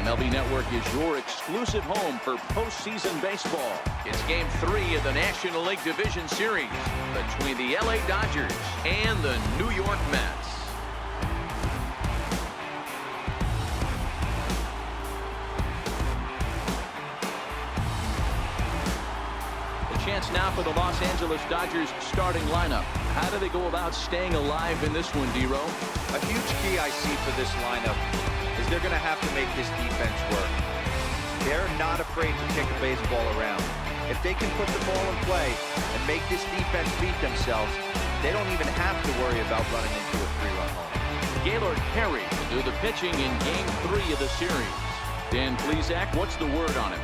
MLB Network is your exclusive home for postseason baseball. It's Game 3 of the National League Division Series between the LA Dodgers and the New York Mets. The chance now for the Los Angeles Dodgers starting lineup. How do they go about staying alive in this one, D-Row? A huge key I see for this lineup is they're going to have to make this defense work. They're not afraid to kick a baseball around. If they can put the ball in play and make this defense beat themselves, they don't even have to worry about running into a 3-run home. Gaylord Perry will do the pitching in Game 3 of the series. Dan Plesac, what's the word on him?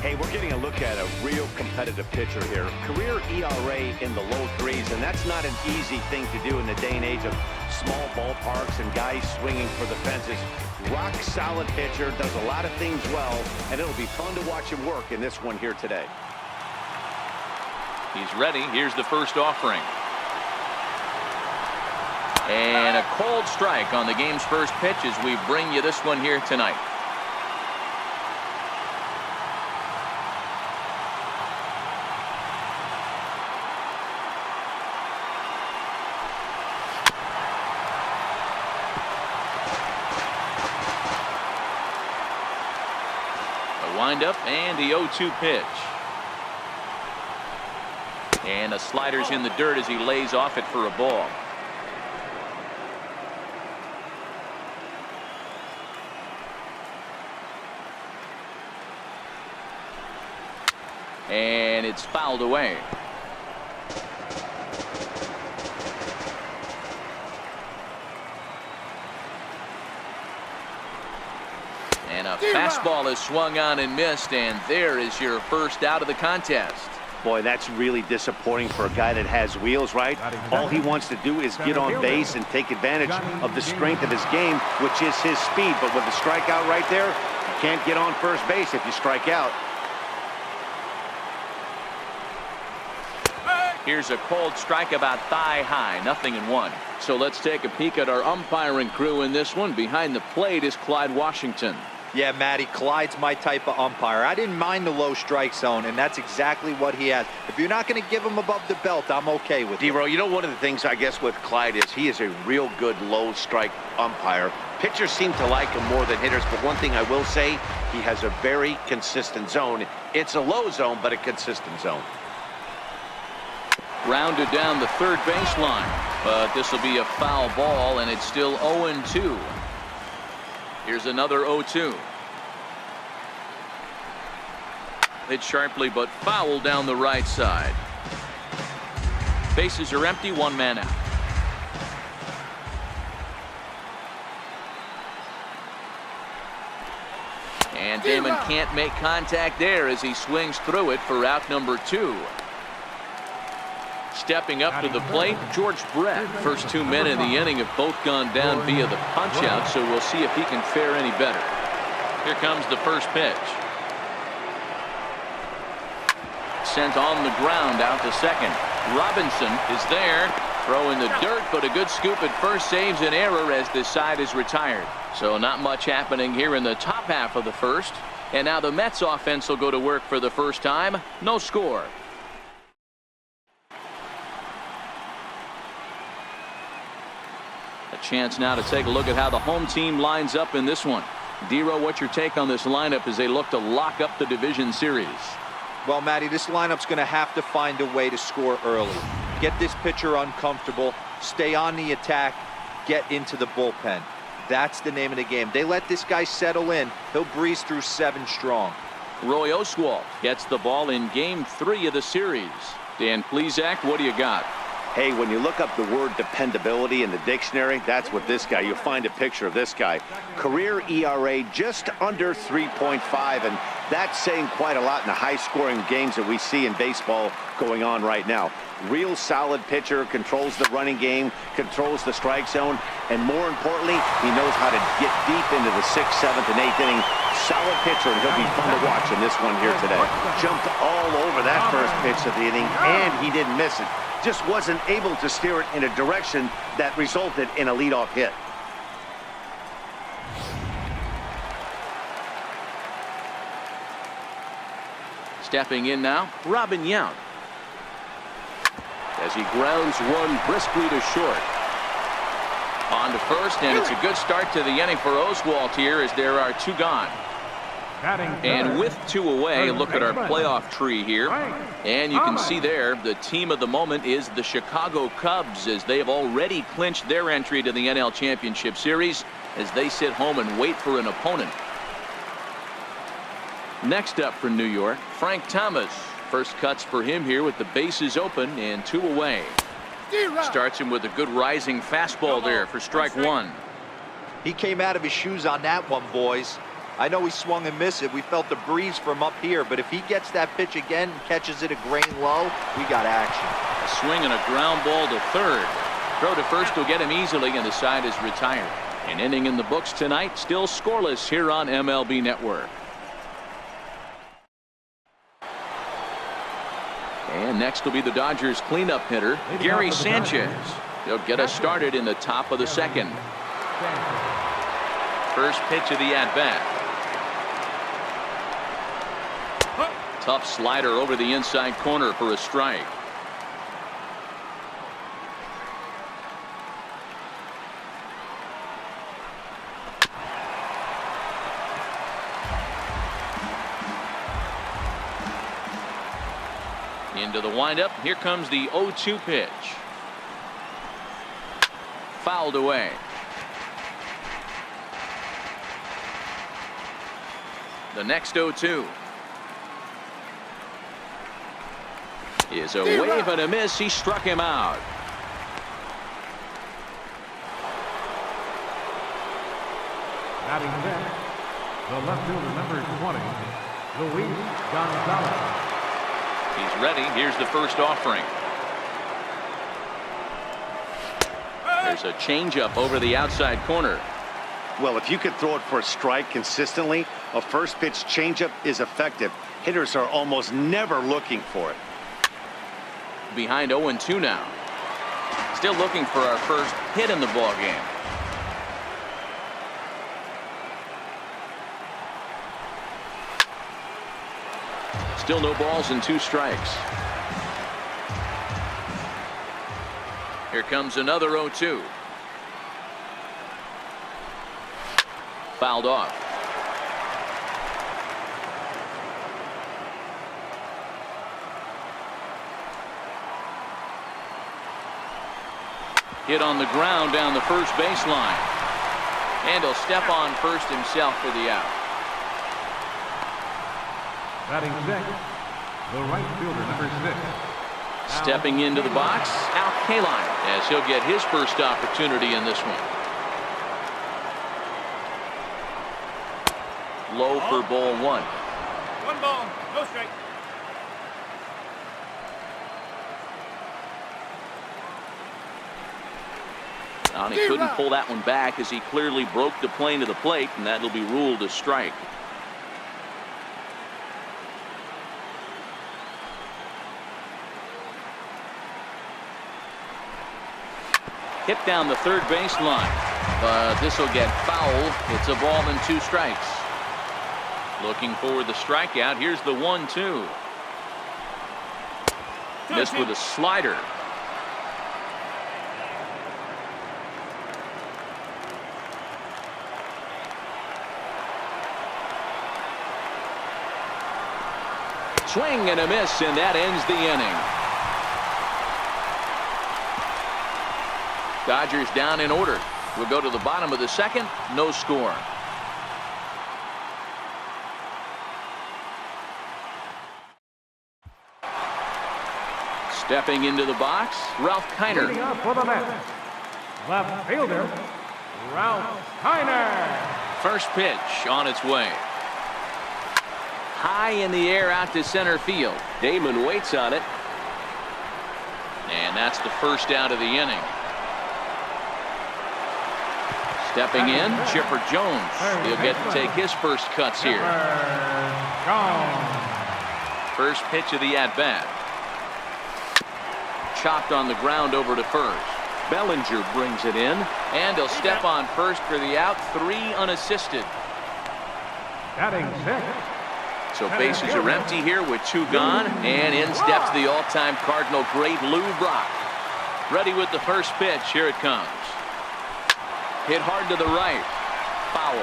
Hey, we're getting a look at a real competitive pitcher here. Career ERA in the low 3s, and that's not an easy thing to do in the day and age of small ballparks and guys swinging for the fences. Rock solid pitcher, does a lot of things well, and it'll be fun to watch him work in this one here today. He's ready. Here's the first offering. And a cold strike on the game's first pitch as we bring you this one here tonight. Windup and the 0-2 pitch. And the slider's in the dirt as he lays off it for a ball. And it's fouled away. And a fastball is swung on and missed, and there is your first out of the contest. Boy, that's really disappointing for a guy that has wheels, right? All he wants to do is get on base and take advantage of the strength of his game, which is his speed. But with the strikeout right there, you can't get on first base if you strike out. Here's a cold strike about thigh high, 0-1. So let's take a peek at our umpiring crew in this one. Behind the plate is Clyde Washington. Yeah, Matty, Clyde's my type of umpire. I didn't mind the low strike zone, and that's exactly what he has. If you're not going to give him above the belt, I'm okay with it. D-Row, you know, one of the things I guess with Clyde is he is a real good low strike umpire. Pitchers seem to like him more than hitters, but one thing I will say, he has a very consistent zone. It's a low zone, but a consistent zone. Rounded down the third baseline, but this will be a foul ball, and it's still 0-2. Here's another 0-2. Hit sharply, but foul down the right side. Bases are empty, one man out. And Damon can't make contact there as he swings through it for out number 2. Stepping up to the plate, George Brett. First 2 men in the inning have both gone down via the punch-out, so we'll see if he can fare any better. Here comes the first pitch. Sent on the ground out to second. Robinson is there. Throw in the dirt, but a good scoop at first saves an error as this side is retired. So not much happening here in the top half of the first. And now the Mets offense will go to work for the first time. No score. A chance now to take a look at how the home team lines up in this one. D-Row, what's your take on this lineup as they look to lock up the division series? Well, Matty, this lineup's going to have to find a way to score early. Get this pitcher uncomfortable, stay on the attack, get into the bullpen. That's the name of the game. They let this guy settle in, he'll breeze through 7 strong. Roy Oswalt gets the ball in Game 3 of the series. Dan Plesac, what do you got? Hey, when you look up the word dependability in the dictionary, that's what this guy, you'll find a picture of this guy. Career ERA just under 3.5, and that's saying quite a lot in the high-scoring games that we see in baseball going on right now. Real solid pitcher, controls the running game, controls the strike zone, and more importantly, he knows how to get deep into the 6th, 7th, and 8th inning. Solid pitcher, and he'll be fun to watch in this one here today. Jumped all over that first pitch of the inning, and he didn't miss it. Just wasn't able to steer it in a direction that resulted in a leadoff hit. Stepping in now, Robin Yount. As he grounds one briskly to short. On to first, and it's a good start to the inning for Oswalt here as there are 2 gone. And with 2 away, look at our playoff tree here. And you can see there the team of the moment is the Chicago Cubs, as they have already clinched their entry to the NL Championship Series as they sit home and wait for an opponent. Next up for New York, Frank Thomas. First cuts for him here with the bases open and 2 away. Starts him with a good rising fastball there for strike 1. He came out of his shoes on that one, boys. I know he swung and missed it. We felt the breeze from up here, but if he gets that pitch again and catches it a grain low, we got action. A swing and a ground ball to third. Throw to first will get him easily, and the side is retired. An inning in the books tonight, still scoreless here on MLB Network. And next will be the Dodgers cleanup hitter, Gary Sanchez. He'll get us started in the top of the second. First pitch of the at-bat. Tough slider over the inside corner for a strike. Into the windup. Here comes the 0-2 pitch. Fouled away. The next 0-2 is a wave and a miss. He struck him out. Batting next, the left fielder, number 20, Luis Gonzalez. He's ready. Here's the first offering. There's a changeup over the outside corner. Well, if you could throw it for a strike consistently, a first pitch changeup is effective. Hitters are almost never looking for it. Behind 0-2 now. Still looking for our first hit in the ball game. Still no balls and 2 strikes. Here comes another 0-2. Fouled off. Hit on the ground down the first baseline. And he'll step on first himself for the out. Batting sixth, the right fielder, number 6. Stepping into the box, Al Kaline, as he'll get his first opportunity in this one. Low for ball 1. 1 ball, no strike. And he couldn't pull that one back as he clearly broke the plane to the plate, and that'll be ruled a strike. Hit down the third baseline, but this will get foul. It's a ball and 2 strikes. Looking for the strikeout. Here's the 1-2. Missed with a slider. Swing and a miss, and that ends the inning. Dodgers down in order. We'll go to the bottom of the second. No score. Stepping into the box, Ralph Kiner. Leading up for the Mets, left fielder, Ralph Kiner. First pitch on its way. High in the air out to center field. Damon waits on it. And that's the first out of the inning. Stepping in, Chipper Jones. He'll get to take his first cuts here. First pitch of the at-bat. Chopped on the ground over to first. Bellinger brings it in, and he'll step on first for the out. 3 unassisted. Batting sixth, So bases are empty here with 2 gone, and in steps the all-time Cardinal great Lou Brock. Ready with the first pitch. Here it comes. Hit hard to the right. Foul.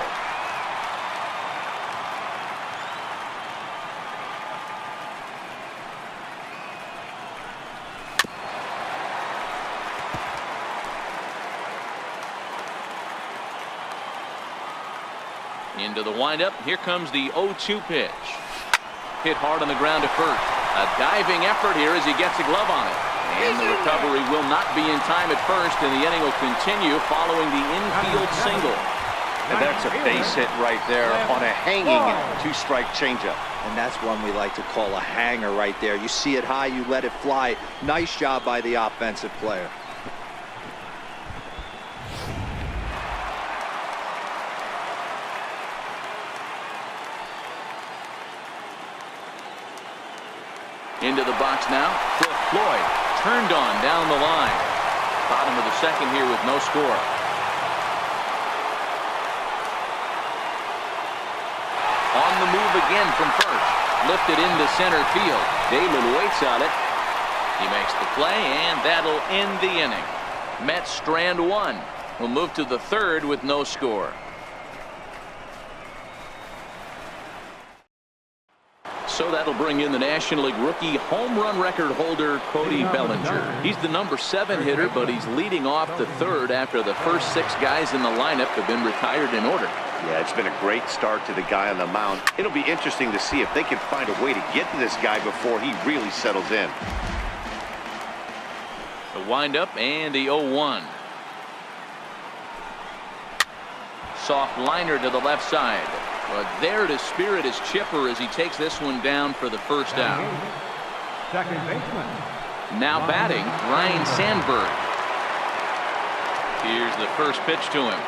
Into the windup. Here comes the 0-2 pitch. Hit hard on the ground to first. A diving effort here as he gets a glove on it. And the recovery will not be in time at first, and the inning will continue following the infield single. And that's a base hit right there on a hanging 2-strike changeup. And that's one we like to call a hanger right there. You see it high, you let it fly. Nice job by the offensive player. Into the box now. Cliff Floyd turned on down the line. Bottom of the second here with no score. On the move again from first. Lifted into center field. Damon waits on it. He makes the play, and that'll end the inning. Mets strand 1. We'll move to the third with no score. So that'll bring in the National League rookie home run record holder Cody Bellinger. He's the number 7 hitter, but he's leading off the third after the first 6 guys in the lineup have been retired in order. Yeah, it's been a great start to the guy on the mound. It'll be interesting to see if they can find a way to get to this guy before he really settles in. The windup and the 0-1. Soft liner to the left side. But there to spirit his chipper as he takes this one down for the first out. Second baseman. Now batting, Ryan Sandberg. Here's the first pitch to him.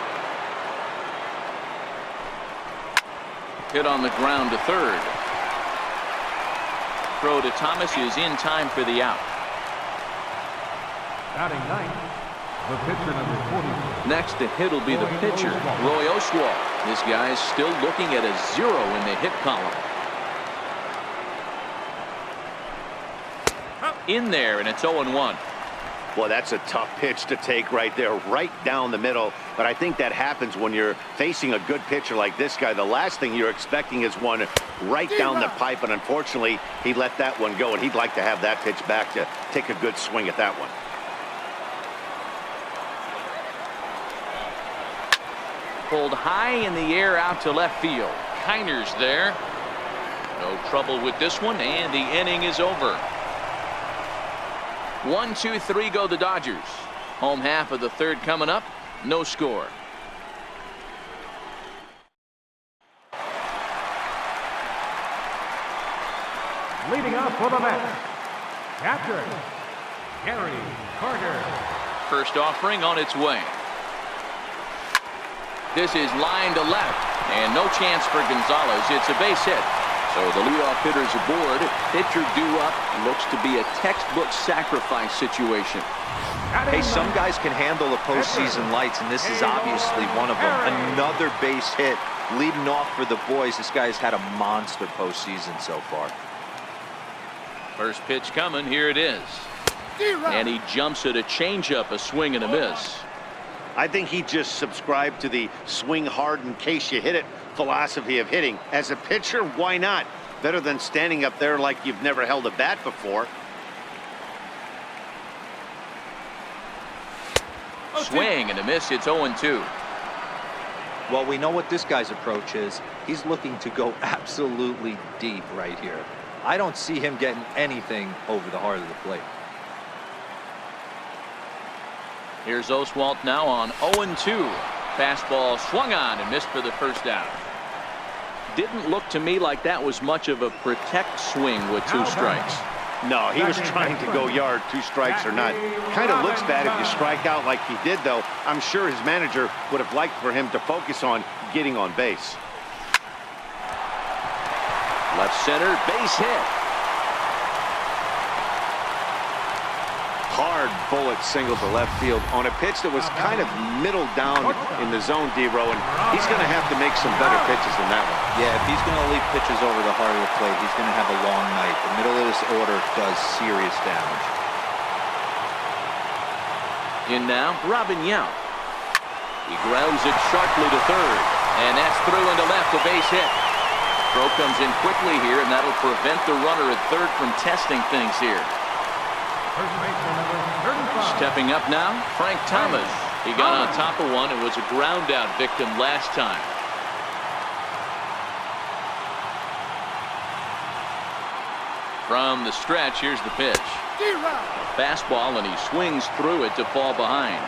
Hit on the ground to third. Throw to Thomas is in time for the out. Batting ninth, the pitcher number 40. Next to hit will be the pitcher, Roy Oswalt. This guy is still looking at a 0 in the hit column. In there, and it's 0-1. Well, that's a tough pitch to take right there, right down the middle. But I think that happens when you're facing a good pitcher like this guy. The last thing you're expecting is one right down the pipe, and unfortunately, he let that one go, and he'd like to have that pitch back to take a good swing at that one. Pulled high in the air out to left field. Kiner's there. No trouble with this one, and the inning is over. 1, 2, 3 go the Dodgers. Home half of the third coming up. No score. Leading off for the Mets, catcher, Gary Carter. First offering on its way. This is line to left, and no chance for Gonzalez. It's a base hit. So the leadoff hitter's aboard. Pitcher due up. Looks to be a textbook sacrifice situation. Hey, some guys can handle the postseason lights, and this is obviously one of them. Another base hit leading off for the boys. This guy's had a monster postseason so far. First pitch coming. Here it is. And he jumps at a changeup, a swing and a miss. I think he just subscribed to the swing hard in case you hit it philosophy of hitting. As a pitcher, why not? Better than standing up there like you've never held a bat before. Swing and a miss. It's 0-2. Well, we know what this guy's approach is. He's looking to go absolutely deep right here. I don't see him getting anything over the heart of the plate. Here's Oswalt now on 0-2. Fastball swung on and missed for the first out. Didn't look to me like that was much of a protect swing with 2 strikes. No, he was trying to go yard, 2 strikes or not. Kind of looks bad if you strike out like he did, though. I'm sure his manager would have liked for him to focus on getting on base. Left center, base hit. Hard bullet single to left field on a pitch that was kind of middle down in the zone, D-Row, and he's going to have to make some better pitches than that one. Yeah, if he's going to leave pitches over the heart of the plate, he's going to have a long night. The middle of this order does serious damage. In now, Robin Yount. He grounds it sharply to third, and that's through into left, a base hit. Throw comes in quickly here, and that'll prevent the runner at third from testing things here. Stepping up now, Frank Thomas. He got on top of one and was a ground out victim last time. From the stretch, here's the pitch. Fastball, and he swings through it to fall behind.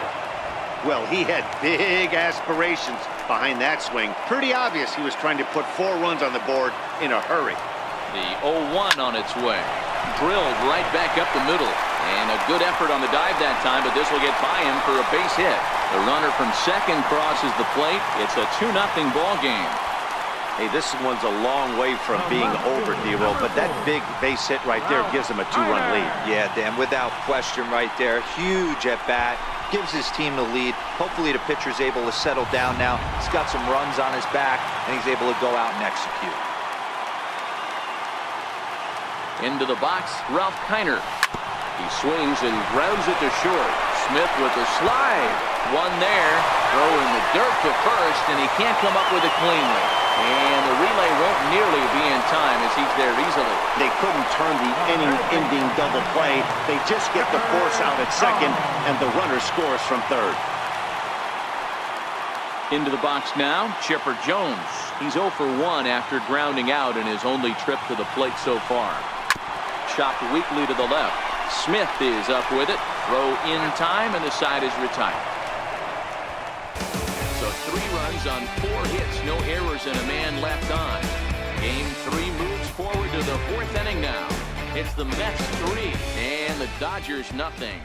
Well, he had big aspirations behind that swing. Pretty obvious he was trying to put 4 runs on the board in a hurry. The 0-1 on its way. Drilled right back up the middle. And a good effort on the dive that time, but this will get by him for a base hit. The runner from second crosses the plate. It's a 2-0 ball game. Hey, this one's a long way from being over, D-Row, but that big base hit right there gives him a 2-run lead. Yeah, Dan, without question right there. Huge at bat. Gives his team the lead. Hopefully the pitcher's able to settle down now. He's got some runs on his back, and he's able to go out and execute. Into the box, Ralph Kiner. He swings and grounds it to short. Smith with the slide. One there. Throw in the dirt to first, and he can't come up with it cleanly. And the relay won't nearly be in time as he's there easily. They couldn't turn the inning-ending double play. They just get the force out at second, and the runner scores from third. Into the box now, Chipper Jones. He's 0 for 1 after grounding out in his only trip to the plate so far. Chopped weakly to the left. Smith is up with it. Throw in time, and the side is retired. So 3 runs on 4 hits, no errors, and a man left on. Game 3 moves forward to the 4th inning now. It's the Mets 3 and the Dodgers nothing.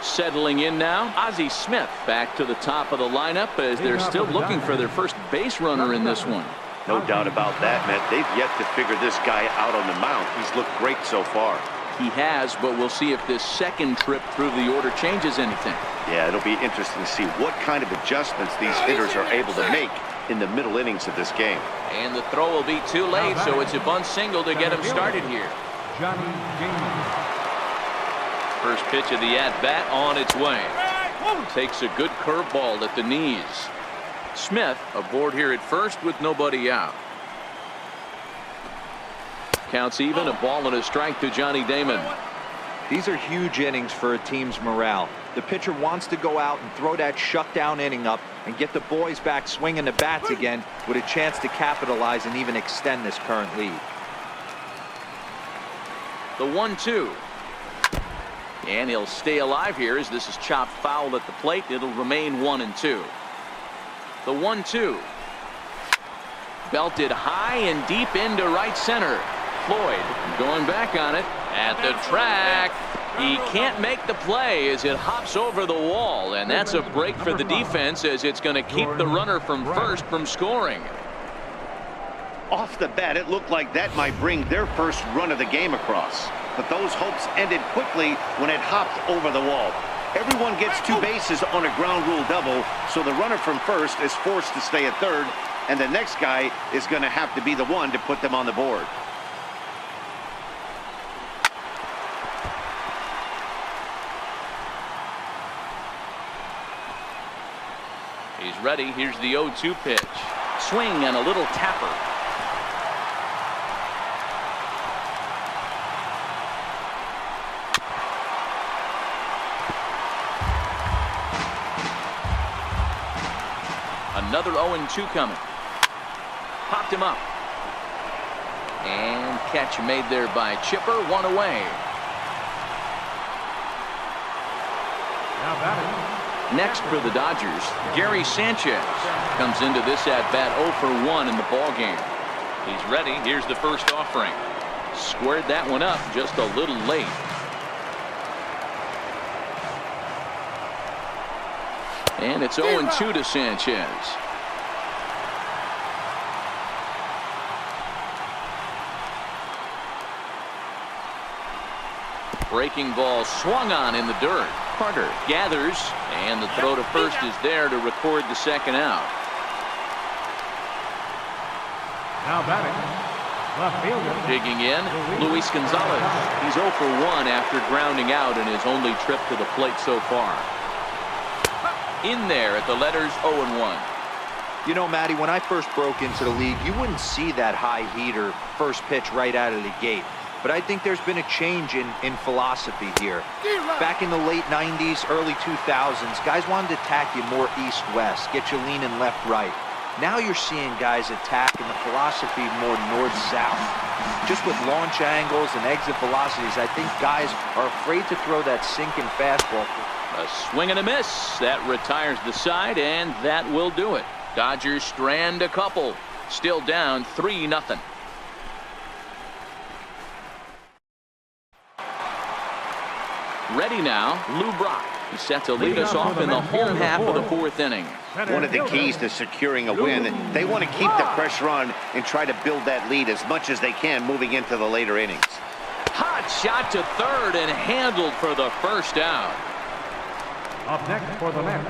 Settling in now, Ozzie Smith back to the top of the lineup as they're still looking for their first base runner in this one. No doubt about that, Matt. They've yet to figure this guy out on the mound. He's looked great so far. He has, but we'll see if this second trip through the order changes anything. Yeah, it'll be interesting to see what kind of adjustments these hitters are able to make in the middle innings of this game. And the throw will be too late, so it's a bunt single to get him started here. First pitch of the at-bat on its way. Takes a good curveball at the knees. Smith aboard here at first with nobody out. Counts even, a ball and a strike to Johnny Damon. These are huge innings for a team's morale. The pitcher wants to go out and throw that shutdown inning up and get the boys back swinging the bats again with a chance to capitalize and even extend this current lead. The 1-2. And he'll stay alive here as this is chopped foul at the plate. It'll remain 1-2. The 1-2. Belted high and deep into right center. Floyd going back on it at the track. He can't make the play as it hops over the wall, and that's a break for the defense as it's going to keep the runner from first from scoring. Off the bat, it looked like that might bring their first run of the game across, but those hopes ended quickly when it hopped over the wall. Everyone gets 2 bases on a ground rule double, so the runner from first is forced to stay at third, and the next guy is going to have to be the one to put them on the board. He's ready. Here's the 0-2 pitch. Swing and a little tapper. Another 0-2 coming. Popped him up. And catch made there by Chipper. 1 away. Now batting. Next for the Dodgers, Gary Sanchez comes into this at-bat 0 for 1 in the ball game. He's ready. Here's the first offering. Squared that one up just a little late. And it's 0-2 to Sanchez. Breaking ball swung on in the dirt. Carter gathers, and the throw to first is there to record the second out. Now batting, left fielder. Digging in, Luis Gonzalez. He's 0 for 1 after grounding out in his only trip to the plate so far. In there at the letters 0-1. You know, Matty, when I first broke into the league, you wouldn't see that high heater first pitch right out of the gate. But I think there's been a change in philosophy here. Back in the late 90s, early 2000s, guys wanted to attack you more east-west, get you leaning left-right. Now you're seeing guys attack in the philosophy more north-south. Just with launch angles and exit velocities, I think guys are afraid to throw that sinking fastball. A swing and a miss. That retires the side, and that will do it. Dodgers strand a couple. Still down 3-0. Ready now, Lou Brock. He's set to lead us off in the home half of the 4th inning. One of the keys to securing a win, they want to keep the pressure on and try to build that lead as much as they can moving into the later innings. Hot shot to third and handled for the first out. Up next for the Mets,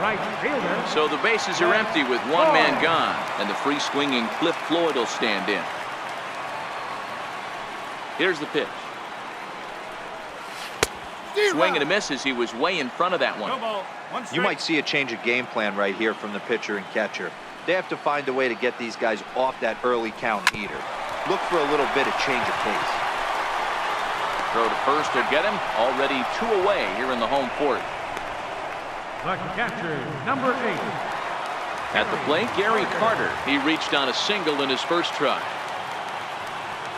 right fielder. So the bases are empty with one man gone, and the free swinging Cliff Floyd will stand in. Here's the pitch. Swing and a miss as he was way in front of that one. No ball. One strike. You might see a change of game plan right here from the pitcher and catcher. They have to find a way to get these guys off that early count heater. Look for a little bit of change of pace. Throw to first to get him. Already 2 away here in the home 4th. The catcher, number 8. At the plate, Gary Carter. He reached on a single in his first try.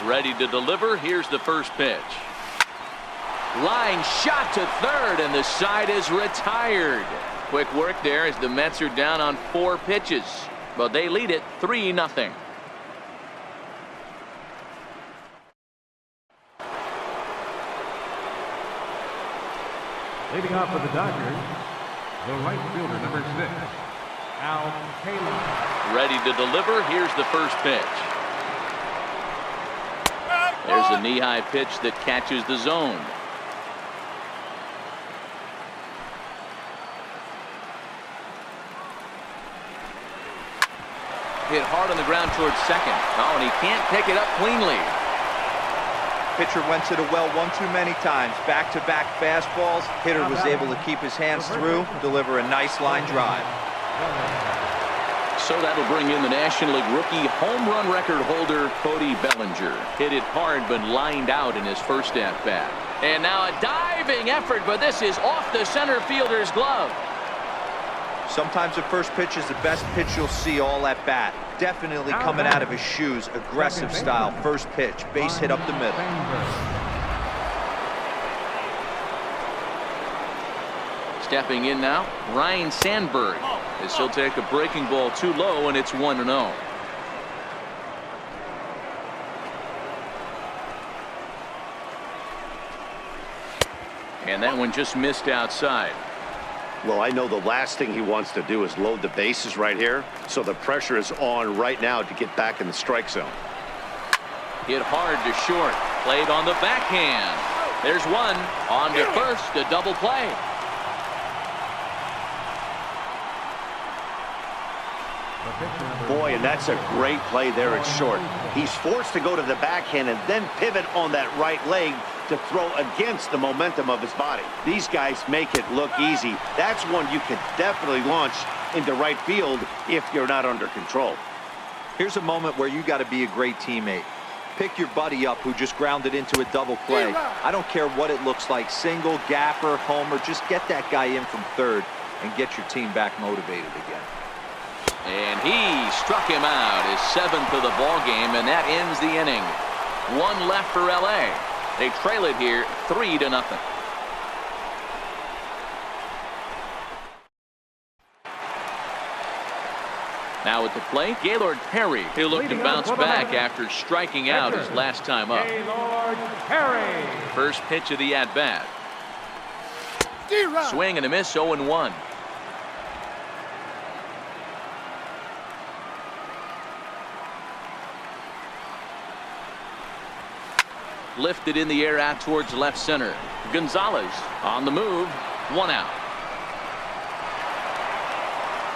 Ready to deliver. Here's the first pitch. Line shot to third, and the side is retired. Quick work there as the Mets are down on 4 pitches. But they lead it 3-0. Leading off for the Dodgers, the right fielder, number 6, Al Gaylord. Ready to deliver. Here's the first pitch. There's a knee-high pitch that catches the zone. Hit hard on the ground towards second. Oh, and he can't pick it up cleanly. Pitcher went to the well one too many times. Back-to-back fastballs. Hitter was able to keep his hands through, deliver a nice line drive. So that'll bring in the National League rookie home run record holder, Cody Bellinger. Hit it hard, but lined out in his first at-bat. And now a diving effort, but this is off the center fielder's glove. Sometimes the first pitch is the best pitch you'll see all at bat. Definitely coming out of his shoes. Aggressive style. First pitch. Base hit up the middle. Stepping in now, Ryan Sandberg. As he'll take a breaking ball too low, and it's 1-0. And that one just missed outside. Well, I know the last thing he wants to do is load the bases right here, so the pressure is on right now to get back in the strike zone. Hit hard to short. Played on the backhand. There's one. On to first. A double play. Boy, and that's a great play there at short. He's forced to go to the backhand and then pivot on that right leg to throw against the momentum of his body. These guys make it look easy. That's one you could definitely launch into right field if you're not under control. Here's a moment where you got to be a great teammate. Pick your buddy up who just grounded into a double play. I don't care what it looks like, single, gapper, homer, just get that guy in from third and get your team back motivated again. And he struck him out, his 7th of the ball game, and that ends the inning. 1 left for LA. They trail it here 3-0. Now at the plate, Gaylord Perry. He'll look to bounce back after striking out his last time up. Gaylord Perry. First pitch of the at-bat. Swing and a miss, 0-1. Lifted in the air out towards left center. Gonzalez on the move. 1 out.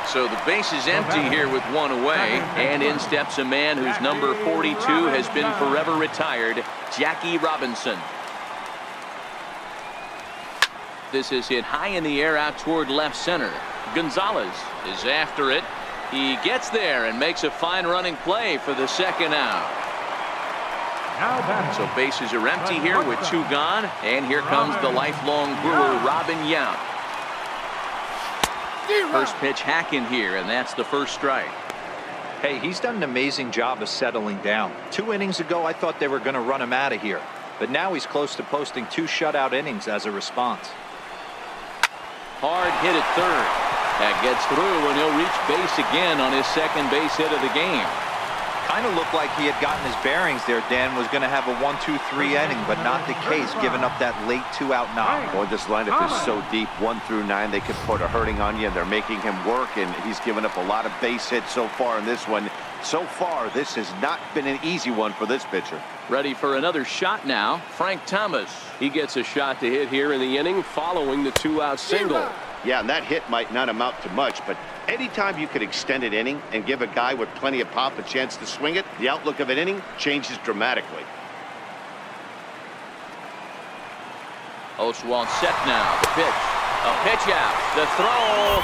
So the base is empty here with 1 away, and in steps a man whose number 42 has been forever retired, Jackie Robinson. This is hit high in the air out toward left center. Gonzalez is after it. He gets there and makes a fine running play for the 2nd out. So bases are empty here with 2 gone, and here comes the lifelong Brewer, Robin Yount. First pitch hacking here, and that's the first strike. Hey, he's done an amazing job of settling down. 2 innings ago, I thought they were going to run him out of here. But now he's close to posting 2 shutout innings as a response. Hard hit at third. That gets through, and he'll reach base again on his 2nd base hit of the game. Kind of looked like he had gotten his bearings there, Dan. Was going to have a 1-2-3 inning, but not the case, giving up that late 2-out knock. Boy, this lineup is so deep, 1 through 9. They could put a hurting on you, and they're making him work, and he's given up a lot of base hits so far in this one. So far, this has not been an easy one for this pitcher. Ready for another shot now. Frank Thomas. He gets a shot to hit here in the inning following the 2-out single. Yeah, and that hit might not amount to much, but anytime you could extend an inning and give a guy with plenty of pop a chance to swing it, the outlook of an inning changes dramatically. OSWALT set now. The pitch. A pitch out. The throw.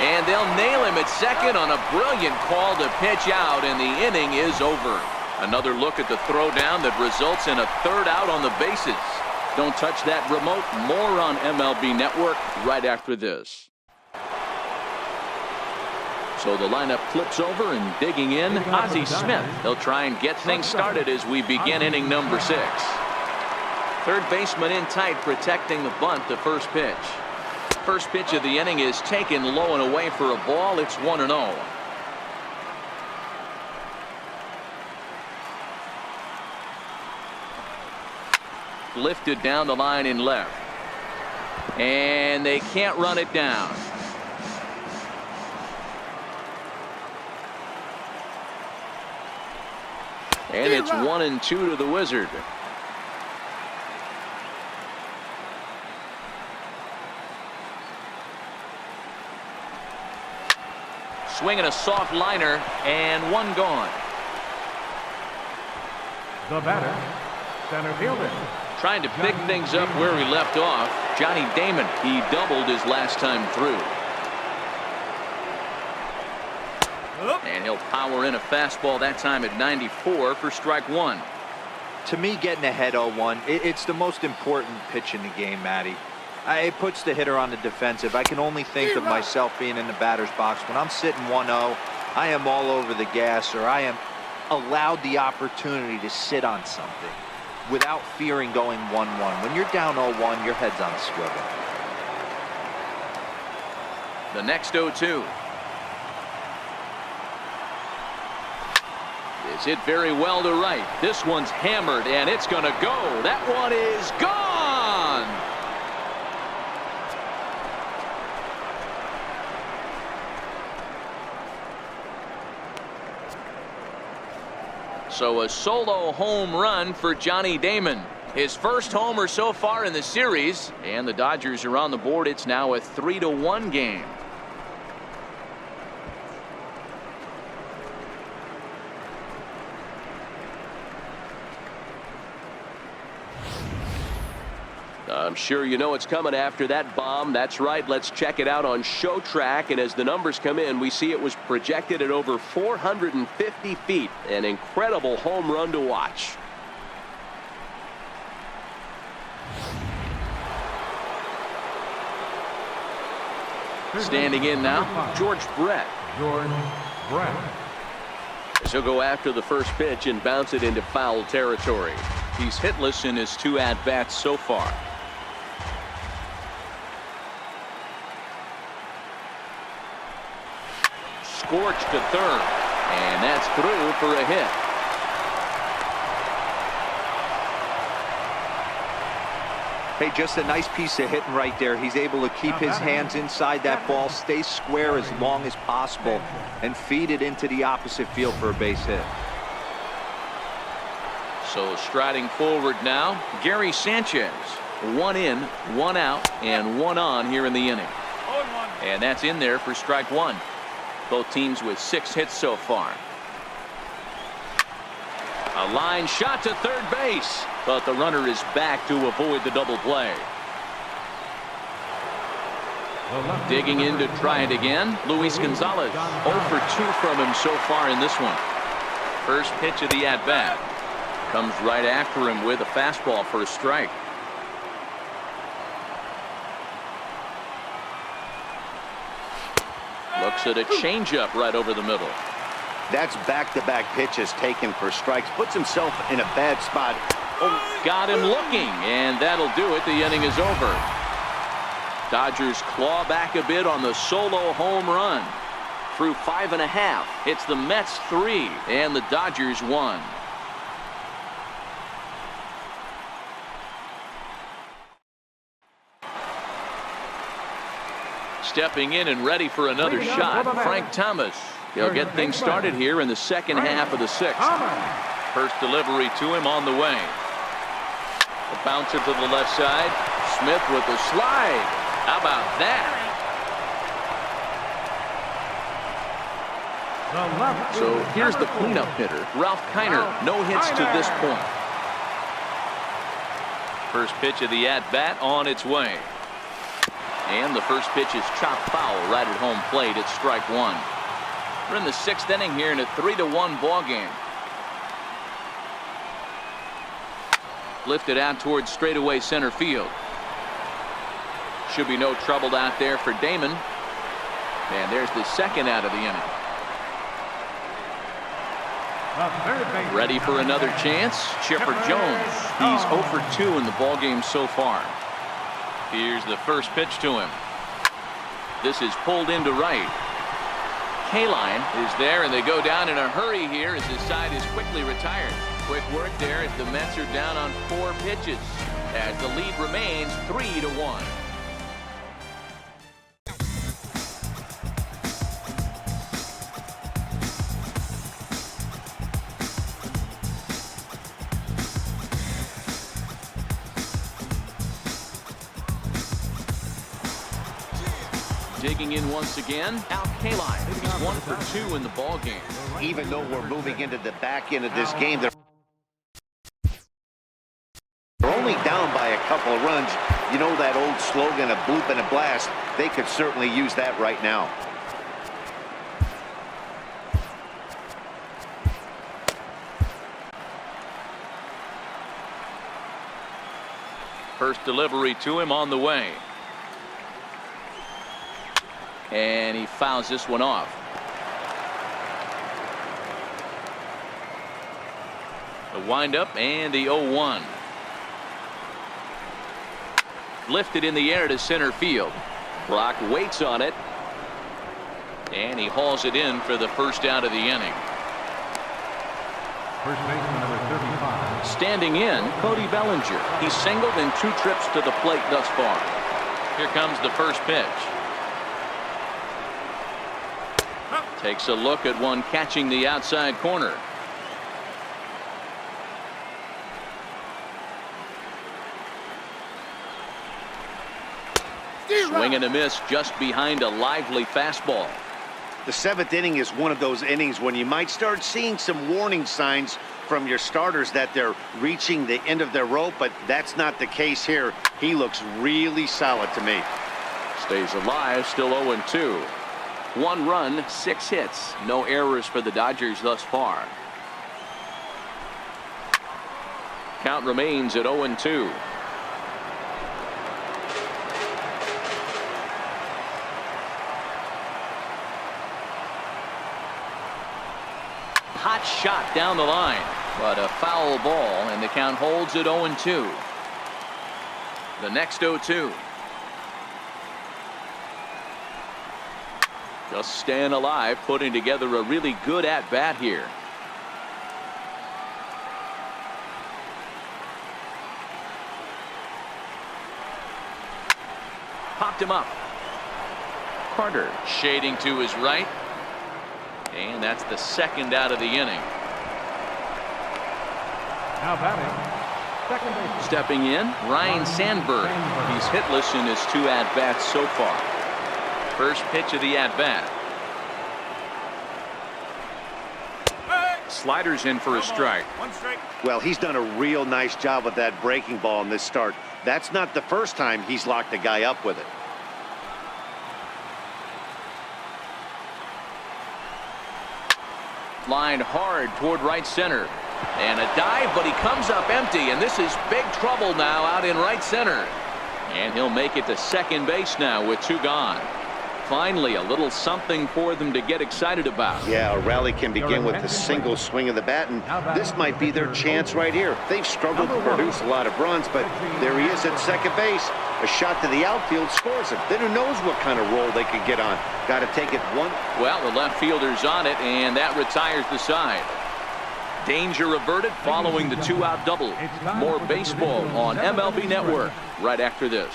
And they'll nail him at second on a brilliant call to pitch out, and the inning is over. Another look at the throw down that results in a 3rd out on the bases. Don't touch that remote. More on MLB Network right after this. So the lineup flips over, and digging in, Ozzie Smith. He'll try and get things started as we begin inning number 6. Third baseman in tight, protecting the bunt, the first pitch. First pitch of the inning is taken low and away for a ball. It's 1-0. Lifted down the line in left, and they can't run it down. And it's 1-2 to the Wizard. Swinging a soft liner, and 1 gone. The batter, center fielder. Trying to pick things up where he left off, Johnny Damon. He doubled his last time through. And he'll power in a fastball that time at 94 for strike 1. To me, getting ahead 0-1, it's the most important pitch in the game, Matty. It puts the hitter on the defensive. I can only think of myself being in the batter's box. When I'm sitting 1-0, I am all over the gas, or I am allowed the opportunity to sit on something without fearing going 1-1. When you're down 0-1, your head's on a swivel. The next 0-2. Is hit very well to right. This one's hammered, and it's going to go. That one is gone. So a solo home run for Johnny Damon. His first homer so far in the series, and the Dodgers are on the board. It's now a 3-1 game. I'm sure you know it's coming after that bomb. That's right. Let's check it out on Show Track. And as the numbers come in, we see it was projected at over 450 feet. An incredible home run to watch. Standing in now, George Brett. George Brett. So he'll go after the first pitch and bounce it into foul territory. He's hitless in his 2 at-bats so far. Scorched to third, and that's through for a hit. Hey, just a nice piece of hitting right there. He's able to keep his hands inside that ball, stay square as long as possible, and feed it into the opposite field for a base hit. So striding forward now, Gary Sanchez. 1 in, 1 out, and 1 on here in the inning. 0-1. And that's in there for strike 1. Both teams with 6 hits so far. A line shot to third base, but the runner is back to avoid the double play. Digging in to try it again, Luis Gonzalez. 0 for 2 from him so far in this one. First pitch of the at-bat. Comes right after him with a fastball for a strike. Looks at a changeup right over the middle. That's back-to-back pitches taken for strikes. Puts himself in a bad spot. Oh, got him looking, and that'll do it. The inning is over. Dodgers claw back a bit on the solo home run. Through 5.5, it's the Mets 3 and the Dodgers 1. Stepping in and ready for another shot, Frank Thomas. He'll get things started here in the second half of the 6th. First delivery to him on the way. A bouncer to the left side. Smith with the slide. How about that? So here's the cleanup hitter, Ralph Kiner. No hits to this point. First pitch of the at-bat on its way. And the first pitch is chopped foul right at home plate. It's strike 1. We're in the 6th inning here in a 3-1 ball game. Lifted out towards straightaway center field. Should be no trouble out there for Damon. And there's the second out of the inning. Ready for another chance. Chipper Jones. He's 0 for 2 in the ball game so far. Here's the first pitch to him. This is pulled into right. K-line is there, and they go down in a hurry here as his side is quickly retired. Quick work there as the Mets are down on 4 pitches as the lead remains 3-1. Digging in once again, Al Kaline. He's 1 for 2 in the ball game. Even though we're moving into the back end of this game, they're only down by a couple of runs. You know that old slogan, a bloop and a blast. They could certainly use that right now. First delivery to him on the way. And he fouls this one off. The windup and the 0-1. Lifted in the air to center field. Brock waits on it. And he hauls it in for the first out of the inning. First baseman number 35. Standing in, Cody Bellinger. He's singled in 2 trips to the plate thus far. Here comes the first pitch. Takes a look at one catching the outside corner. Swing and a miss just behind a lively fastball. The 7th inning is one of those innings when you might start seeing some warning signs from your starters that they're reaching the end of their rope, but that's not the case here. He looks really solid to me. Stays alive, still 0-2. 1 run, 6 hits. No errors for the Dodgers thus far. Count remains at 0-2. Hot shot down the line, but a foul ball, and the count holds at 0-2. The next 0-2. Just staying alive, putting together a really good at-bat here. Popped him up. Carter shading to his right. And that's the second out of the inning. Now batting, second base. Stepping in, Ryan Sandberg. He's hitless in his 2 at-bats so far. First pitch of the at-bat. Sliders in for a strike. 1 strike. Well, he's done a real nice job with that breaking ball in this start. That's not the first time he's locked a guy up with it. Lined hard toward right center. And a dive, but he comes up empty, and this is big trouble now out in right center. And he'll make it to second base now with 2 gone. Finally, a little something for them to get excited about. Yeah, a rally can begin with a single swing of the bat, and this might be their chance right here. They've struggled to produce a lot of runs, but there he is at second base. A shot to the outfield scores it. Then who knows what kind of roll they could get on. Got to take it one. Well, the left fielder's on it, and that retires the side. Danger averted following the 2-out double. More baseball on MLB Network right after this.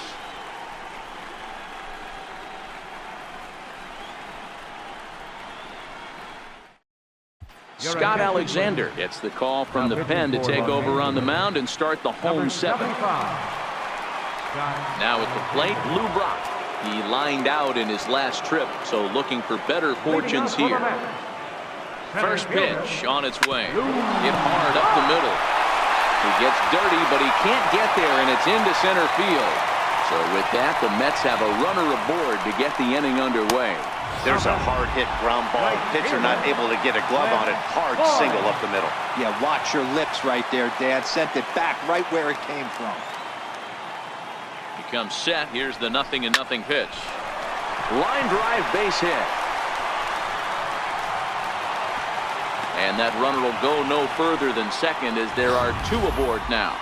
Scott Alexander gets the call from the pen to take over on the mound and start the home 7. Now at the plate, Lou Brock. He lined out in his last trip, so looking for better fortunes here. First pitch on its way. Hit hard up the middle. He gets dirty, but he can't get there, and it's into center field. So with that, the Mets have a runner aboard to get the inning underway. There's a hard hit ground ball. Pitcher not able to get a glove on it. Hard single up the middle. Yeah, watch your lips right there, Dad. Sent it back right where it came from. He comes set. Here's the 0-0 pitch. Line drive base hit. And that runner will go no further than second as there are 2 aboard now.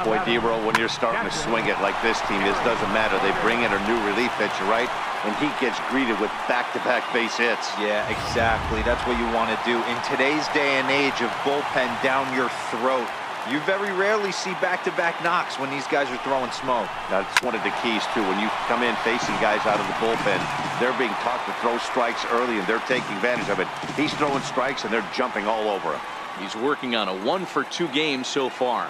Boy, D-Roll, when you're starting to swing it like this team is, doesn't matter. They bring in a new relief pitcher, right? And he gets greeted with back-to-back base hits. Yeah, exactly. That's what you want to do. In today's day and age of bullpen down your throat, you very rarely see back-to-back knocks when these guys are throwing smoke. That's one of the keys, too. When you come in facing guys out of the bullpen, they're being taught to throw strikes early, and they're taking advantage of it. He's throwing strikes, and they're jumping all over him. He's working on a 1-for-2 game so far.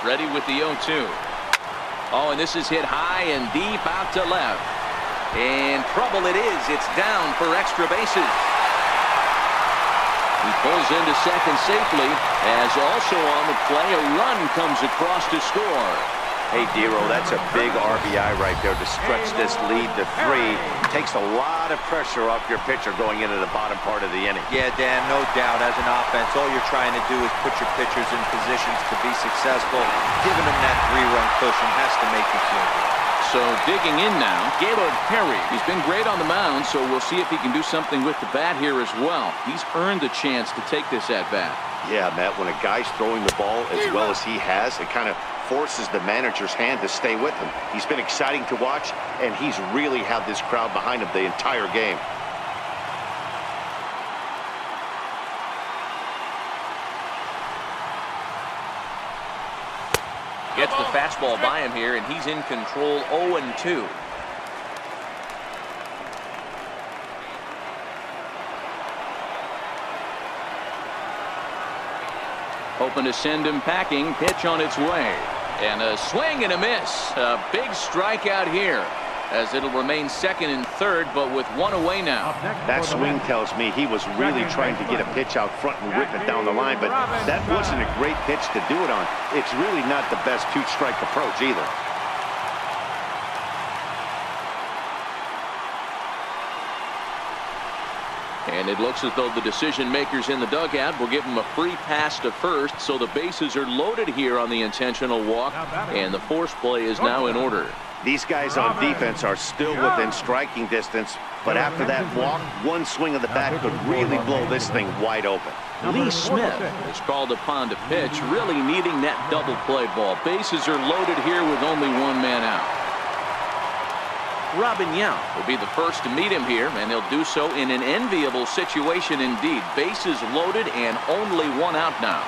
Ready with the 0-2. Oh, and this is hit high and deep out to left. And trouble it is. It's down for extra bases. He pulls into second safely, as also on the play, a run comes across to score. Hey, D-Roll, that's a big RBI right there to stretch this lead to 3. Takes a lot of pressure off your pitcher going into the bottom part of the inning. Yeah, Dan, no doubt. As an offense, all you're trying to do is put your pitchers in positions to be successful. Giving them that 3-run cushion has to make you feel good. So digging in now, Gaylord Perry. He's been great on the mound, so we'll see if he can do something with the bat here as well. He's earned the chance to take this at-bat. Yeah, Matt, when a guy's throwing the ball as well as he has, it kind of forces the manager's hand to stay with him. He's been exciting to watch, and he's really had this crowd behind him the entire game. Gets the fastball by him here, and he's in control 0-2. Hoping to send him packing. Pitch on its way. And a swing and a miss. A big strikeout here, as it'll remain second and third, but with 1 away now. That swing tells me he was really trying to get a pitch out front and rip it down the line, but that wasn't a great pitch to do it on. It's really not the best 2-strike approach either. And it looks as though the decision makers in the dugout will give him a free pass to first, so the bases are loaded here on the intentional walk, and the force play is now in order. These guys on defense are still within striking distance, but after that walk, one swing of the bat could really blow this thing wide open. Lee Smith is called upon to pitch, really needing that double play ball. Bases are loaded here with only 1 man out. Robin Yount will be the first to meet him here, and he'll do so in an enviable situation indeed. Bases loaded and only 1 out now.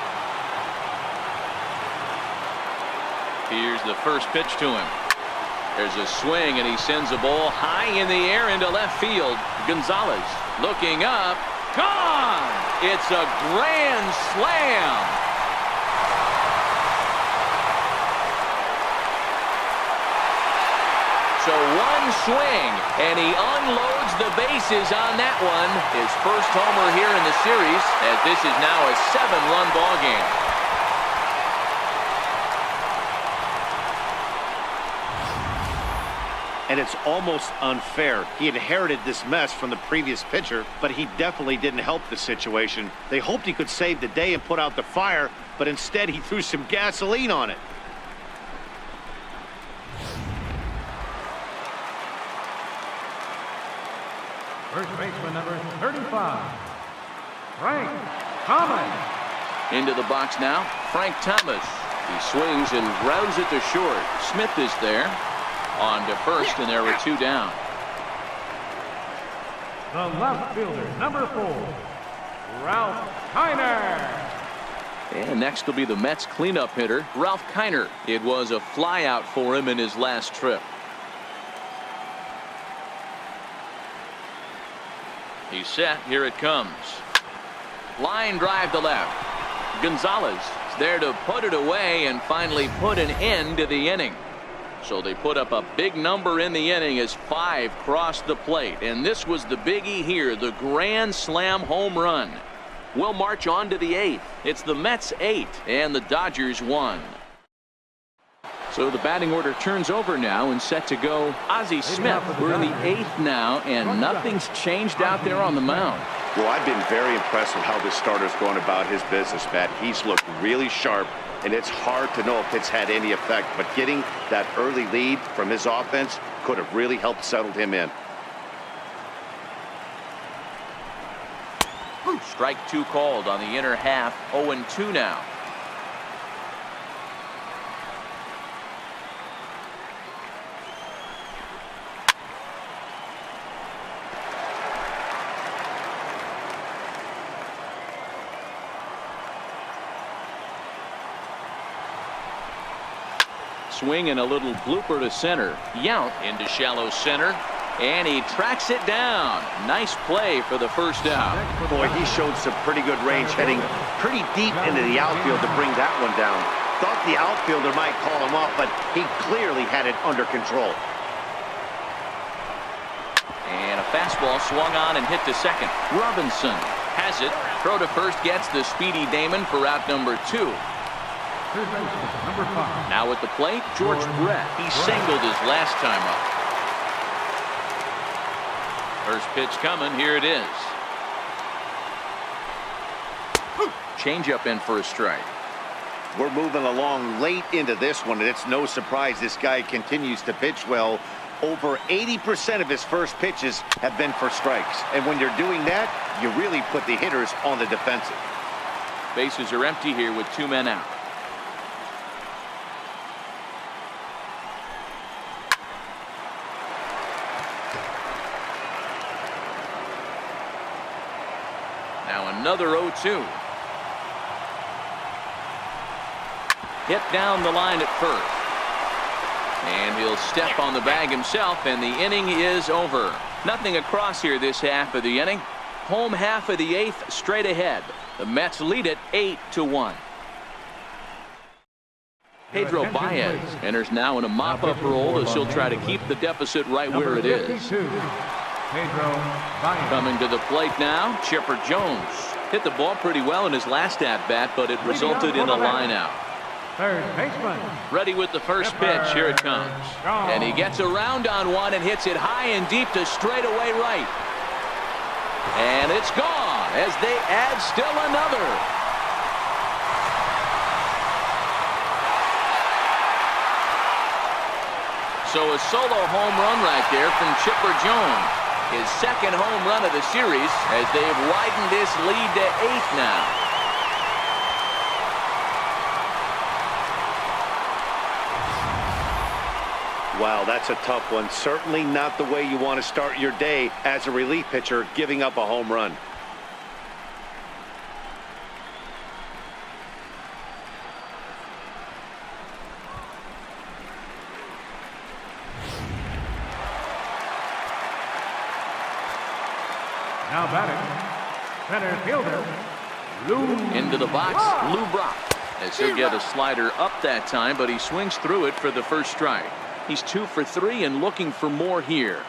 Here's the first pitch to him. There's a swing, and he sends a ball high in the air into left field. Gonzalez looking up. Gone! It's a grand slam. So one swing, and he unloads the bases on that one. His first homer here in the series, as this is now a 7-run ball game. And it's almost unfair. He inherited this mess from the previous pitcher, but he definitely didn't help the situation. They hoped he could save the day and put out the fire, but instead he threw some gasoline on it. First baseman number 35, Frank Thomas. Into the box now, Frank Thomas. He swings and grounds it to short. Smith is there. On to first, and there were 2 down. The left fielder, number 4, Ralph Kiner. And next will be the Mets cleanup hitter, Ralph Kiner. It was a flyout for him in his last trip. He's set. Here it comes. Line drive to left. Gonzalez is there to put it away and finally put an end to the inning. So they put up a big number in the inning as 5 crossed the plate. And this was the biggie here, the grand slam home run. We'll march on to the 8th. It's the Mets 8 and the Dodgers 1. So the batting order turns over now and set to go Ozzie Smith. We're in the 8th now, and nothing's changed out there on the mound. Well, I've been very impressed with how this starter's going about his business, Matt. He's looked really sharp, and it's hard to know if it's had any effect, but getting that early lead from his offense could have really helped settle him in. Strike 2 called on the inner half. 0-2 now. Swing and a little blooper to center. Yount into shallow center, and he tracks it down. Nice play for the first out. Boy, he showed some pretty good range, heading pretty deep into the outfield to bring that one down. Thought the outfielder might call him off, but he clearly had it under control. And a fastball swung on and hit to second. Robinson has it. Throw to first gets the speedy Damon for out number 2. Third baseman number 5. Now at the plate, George Brett. He singled his last time up. First pitch coming. Here it is. Changeup in for a strike. We're moving along late into this one, and it's no surprise this guy continues to pitch well. Over 80% of his first pitches have been for strikes. And when you're doing that, you really put the hitters on the defensive. Bases are empty here with 2 men out. Now another 0-2. Hit down the line at first. And he'll step on the bag himself, and the inning is over. Nothing across here this half of the inning. Home half of the 8th straight ahead. The Mets lead it 8-1. Pedro Baez enters now in a mop-up role as he'll try to keep the deficit right where it is. Pedro Baez. Coming to the plate now, Chipper Jones. Hit the ball pretty well in his last at-bat, but it resulted in a line-out. Third baseman. Ready with the first pitch. Here it comes. And he gets around on one and hits it high and deep to straightaway right. And it's gone as they add still another. So a solo home run right there from Chipper Jones. His second home run of the series as they've widened this lead to 8 now. Wow, that's a tough one. Certainly not the way you want to start your day as a relief pitcher, giving up a home run. Now batting, center fielder, Lou. Into the box, Lou Brock. As he'll get a slider up that time, but he swings through it for the first strike. He's 2 for 3 and looking for more here.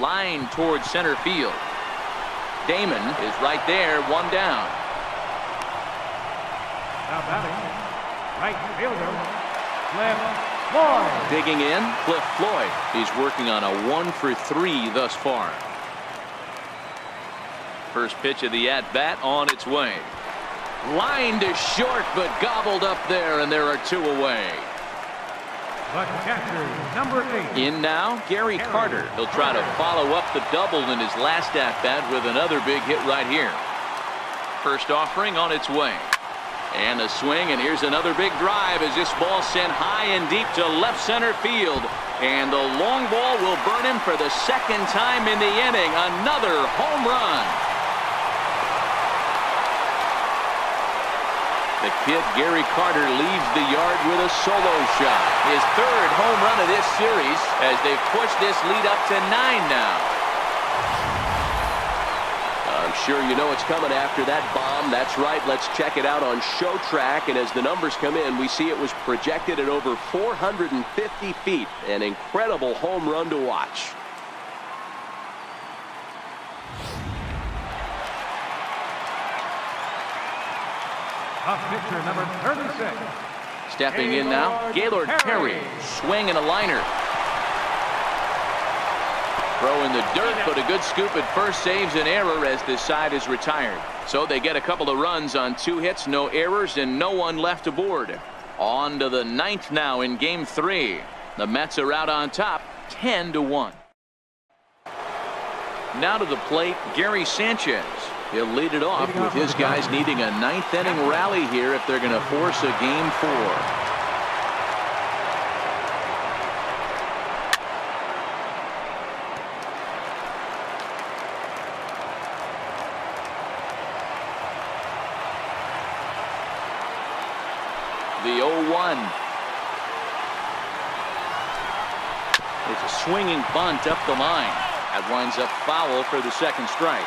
Line towards center field. Damon is right there, 1 down. Now batting, right fielder, Cliff Floyd. Digging in, Cliff Floyd. He's working on a 1 for 3 thus far. First pitch of the at-bat on its way. Line to short, but gobbled up there, and there are 2 away. The catcher, number 8. In now, Gary Carter. He'll try to follow up the double in his last at-bat with another big hit right here. First offering on its way. And a swing, and here's another big drive as this ball sent high and deep to left center field. And the long ball will burn him for the second time in the inning. Another home run. The kid, Gary Carter, leaves the yard with a solo shot. His 3rd home run of this series as they've pushed this lead up to 9 now. I'm sure you know it's coming after that bomb. That's right. Let's check it out on Show Track. And as the numbers come in, we see it was projected at over 450 feet. An incredible home run to watch. Up pitcher, number 36. Stepping in now, Gaylord Perry. Swing and a liner. Throw in the dirt, but a good scoop at first saves an error as this side is retired. So they get a couple of runs on 2 hits, no errors, and no one left aboard. On to the 9th now in Game 3. The Mets are out on top, 10-1. Now to the plate, Gary Sanchez. He'll lead it off with his guys needing a 9th inning rally here if they're going to force a Game 4. The 0-1. It's a swinging bunt up the line. That winds up foul for the second strike.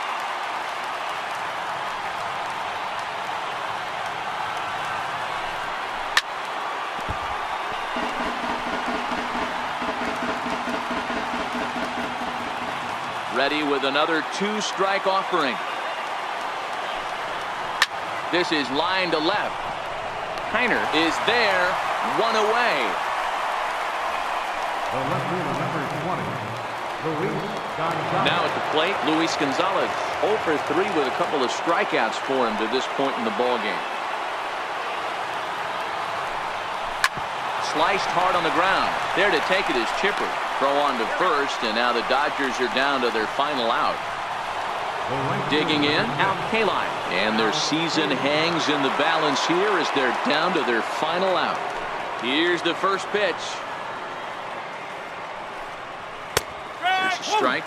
Ready with another 2-strike offering. This is line to left. Heiner is there, 1 away. The left fielder, number 20, Luis Gonzalez. Now at the plate, Luis Gonzalez. 0 for 3 with a couple of strikeouts for him to this point in the ballgame. Sliced hard on the ground. There to take it is Chipper. Throw on to first, and now the Dodgers are down to their final out. Digging in, out Kaline. And their season hangs in the balance here as they're down to their final out. Here's the first pitch. There's a strike.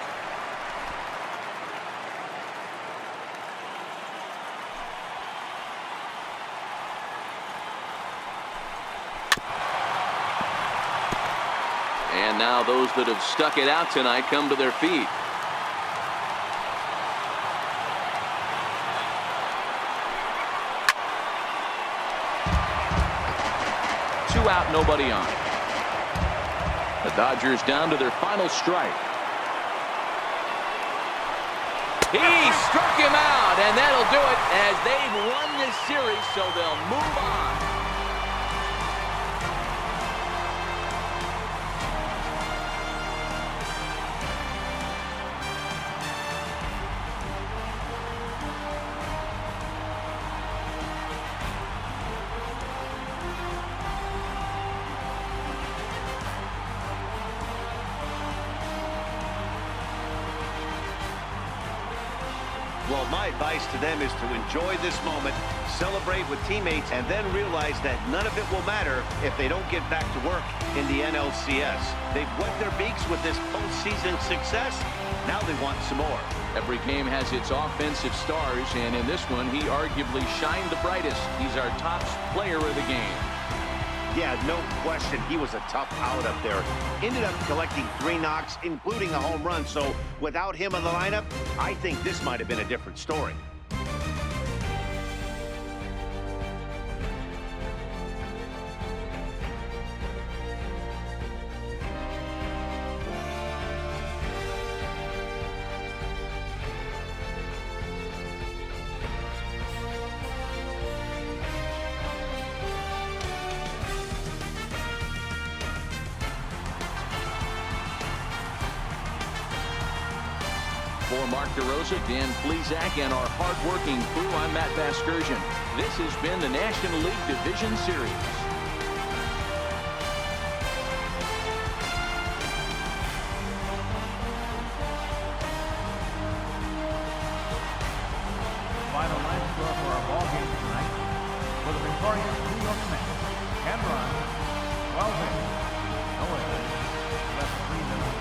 And now those that have stuck it out tonight come to their feet. Two out, nobody on. The Dodgers down to their final strike. He struck him out, and that'll do it as they've won this series, so they'll move on. Well, my advice to them is to enjoy this moment, celebrate with teammates, and then realize that none of it will matter if they don't get back to work in the NLCS. They've wet their beaks with this postseason success. Now they want some more. Every game has its offensive stars, and in this one, he arguably shined the brightest. He's our top player of the game. Yeah, no question, he was a tough out up there. Ended up collecting 3 knocks, including a home run, so without him in the lineup, I think this might have been a different story. For Mark DeRosa, Dan Plesac, and our hard-working crew, I'm Matt Vasgersian. This has been the National League Division Series. Final line score for our ball game tonight. For the victorious New York Mets, Ken Run, 12 innings, no errors, left 3 minutes.